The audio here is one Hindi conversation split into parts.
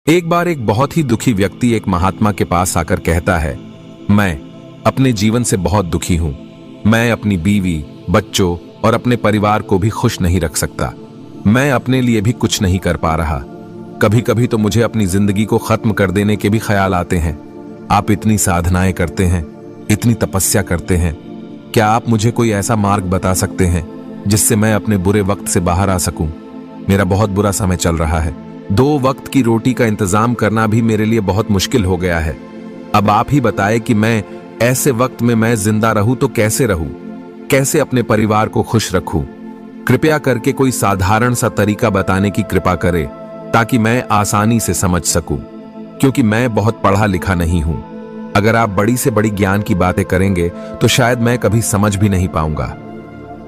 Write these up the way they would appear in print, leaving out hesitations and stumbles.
एक बार एक बहुत ही दुखी व्यक्ति एक महात्मा के पास आकर कहता है, मैं अपने जीवन से बहुत दुखी हूं। मैं अपनी बीवी, बच्चों और अपने परिवार को भी खुश नहीं रख सकता। मैं अपने लिए भी कुछ नहीं कर पा रहा। कभी कभी तो मुझे अपनी जिंदगी को खत्म कर देने के भी ख्याल आते हैं। आप इतनी साधनाएं करते हैं, इतनी तपस्या करते हैं, क्या आप मुझे कोई ऐसा मार्ग बता सकते हैं जिससे मैं अपने बुरे वक्त से बाहर आ सकूं? मेरा बहुत बुरा समय चल रहा है। 2 वक्त की रोटी का इंतजाम करना भी मेरे लिए बहुत मुश्किल हो गया है। अब आप ही बताएं कि मैं ऐसे वक्त में मैं जिंदा रहूं तो कैसे रहूं, कैसे अपने परिवार को खुश रखूं? कृपया करके कोई साधारण सा तरीका बताने की कृपा करें ताकि मैं आसानी से समझ सकूं, क्योंकि मैं बहुत पढ़ा लिखा नहीं हूं। अगर आप बड़ी से बड़ी ज्ञान की बातें करेंगे तो शायद मैं कभी समझ भी नहीं पाऊंगा।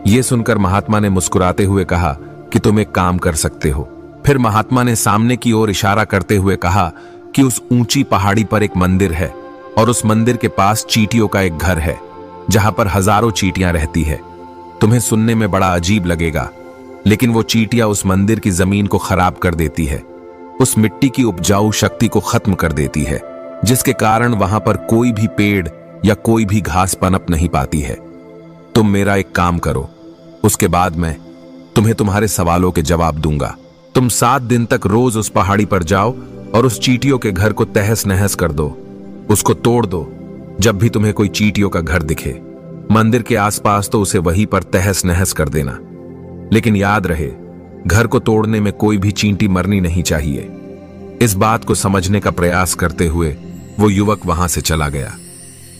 यह सुनकर महात्मा ने मुस्कुराते हुए कहा कि तुम एक काम कर सकते हो। फिर महात्मा ने सामने की ओर इशारा करते हुए कहा कि उस ऊंची पहाड़ी पर एक मंदिर है और उस मंदिर के पास चींटियों का एक घर है जहां पर हजारों चींटियां रहती है। तुम्हें सुनने में बड़ा अजीब लगेगा, लेकिन वो चींटियां उस मंदिर की जमीन को खराब कर देती है, उस मिट्टी की उपजाऊ शक्ति को खत्म कर देती है, जिसके कारण वहां पर कोई भी पेड़ या कोई भी घास पनप नहीं पाती है। तुम मेरा एक काम करो, उसके बाद मैं तुम्हें तुम्हारे सवालों के जवाब दूंगा। तुम 7 दिन तक रोज उस पहाड़ी पर जाओ और उस चींटियों के घर को तहस नहस कर दो, उसको तोड़ दो। जब भी तुम्हें कोई चींटियों का घर दिखे मंदिर के आसपास तो उसे वहीं पर तहस नहस कर देना, लेकिन याद रहे, घर को तोड़ने में कोई भी चींटी मरनी नहीं चाहिए। इस बात को समझने का प्रयास करते हुए वो युवक वहां से चला गया।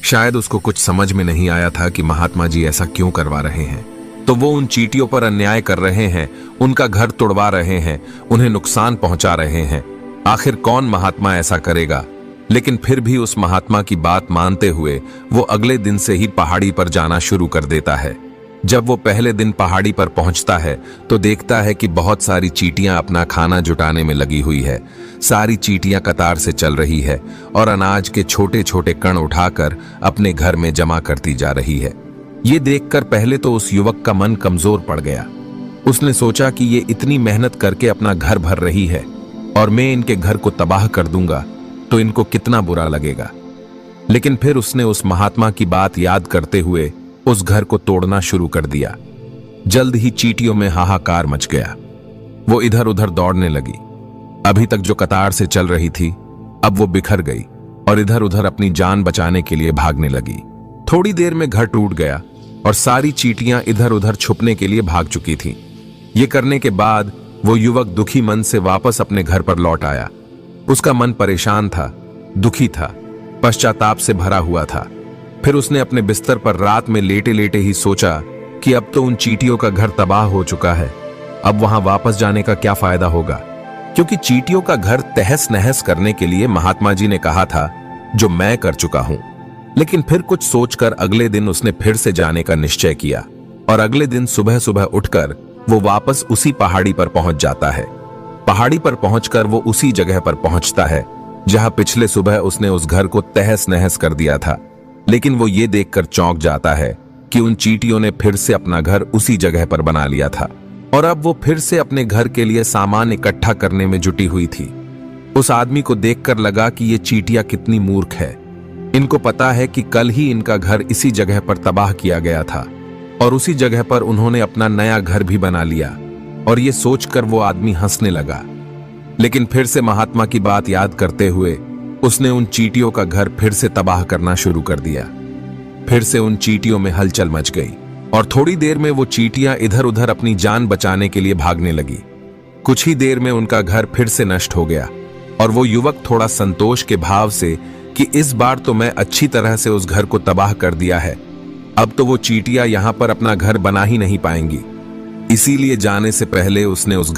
शायद उसको कुछ समझ में नहीं आया था कि महात्मा जी ऐसा क्यों करवा रहे हैं। तो वो उन चींटियों पर अन्याय कर रहे हैं, उनका घर तोड़वा रहे हैं, उन्हें नुकसान पहुंचा रहे हैं। आखिर कौन महात्मा ऐसा करेगा? लेकिन फिर भी उस महात्मा की बात मानते हुए वो अगले दिन से ही पहाड़ी पर जाना शुरू कर देता है। जब वो पहले दिन पहाड़ी पर पहुंचता है तो देखता है कि बहुत सारी चींटियां अपना खाना जुटाने में लगी हुई है। सारी चींटियां कतार से चल रही है और अनाज के छोटे छोटे कण उठाकर अपने घर में जमा करती जा रही है। ये देखकर पहले तो उस युवक का मन कमजोर पड़ गया। उसने सोचा कि ये इतनी मेहनत करके अपना घर भर रही है और मैं इनके घर को तबाह कर दूंगा तो इनको कितना बुरा लगेगा। लेकिन फिर उसने उस महात्मा की बात याद करते हुए उस घर को तोड़ना शुरू कर दिया। जल्द ही चींटियों में हाहाकार मच गया। वो इधर उधर दौड़ने लगी। अभी तक जो कतार से चल रही थी अब वो बिखर गई और इधर उधर अपनी जान बचाने के लिए भागने लगी। थोड़ी देर में घर टूट गया और सारी चींटियां इधर उधर छुपने के लिए भाग चुकी थीं। ये करने के बाद वो युवक दुखी मन से वापस अपने घर पर लौट आया। उसका मन परेशान था, दुखी था, पश्चाताप से भरा हुआ था। फिर उसने अपने बिस्तर पर रात में लेटे लेटे ही सोचा कि अब तो उन चींटियों का घर तबाह हो चुका है, अब वहां वापस जाने का क्या फायदा होगा, क्योंकि चींटियों का घर तहस नहस करने के लिए महात्मा जी ने कहा था, जो मैं कर चुका हूं। लेकिन फिर कुछ सोचकर अगले दिन उसने फिर से जाने का निश्चय किया और अगले दिन सुबह सुबह उठकर वो वापस उसी पहाड़ी पर पहुंच जाता है। पहाड़ी पर पहुंचकर वो उसी जगह पर पहुंचता है जहां पिछले सुबह उसने उस घर को तहस नहस कर दिया था। लेकिन वो ये देखकर चौंक जाता है कि उन चींटियों ने फिर से अपना घर उसी जगह पर बना लिया था और अब वो फिर से अपने घर के लिए सामान इकट्ठा करने में जुटी हुई थी। उस आदमी को देखकर लगा कि ये चींटियां कितनी मूर्ख है। इनको पता है कि कल ही इनका घर इसी जगह पर तबाह किया गया था और उसी जगह पर उन्होंने अपना नया घर भी बना लिया। और ये सोचकर वो आदमी हंसने लगा। लेकिन फिर से महात्मा की बात याद करते हुए उसने उन चींटियों का घर फिर से तबाह करना शुरू कर दिया। फिर से उन चींटियों में हलचल मच गई और थोड़ी देर में वो चींटियां इधर उधर अपनी जान बचाने के लिए भागने लगी। कुछ ही देर में उनका घर फिर से नष्ट हो गया और वो युवक थोड़ा संतोष के भाव से कि इस बार तो मैं अच्छी तरह से उस घर को तबाह कर दिया है, अब तो वो चींटियां यहां पर अपना घर बना ही नहीं पाएंगी। इसीलिए जाने से पहले उसने उस घर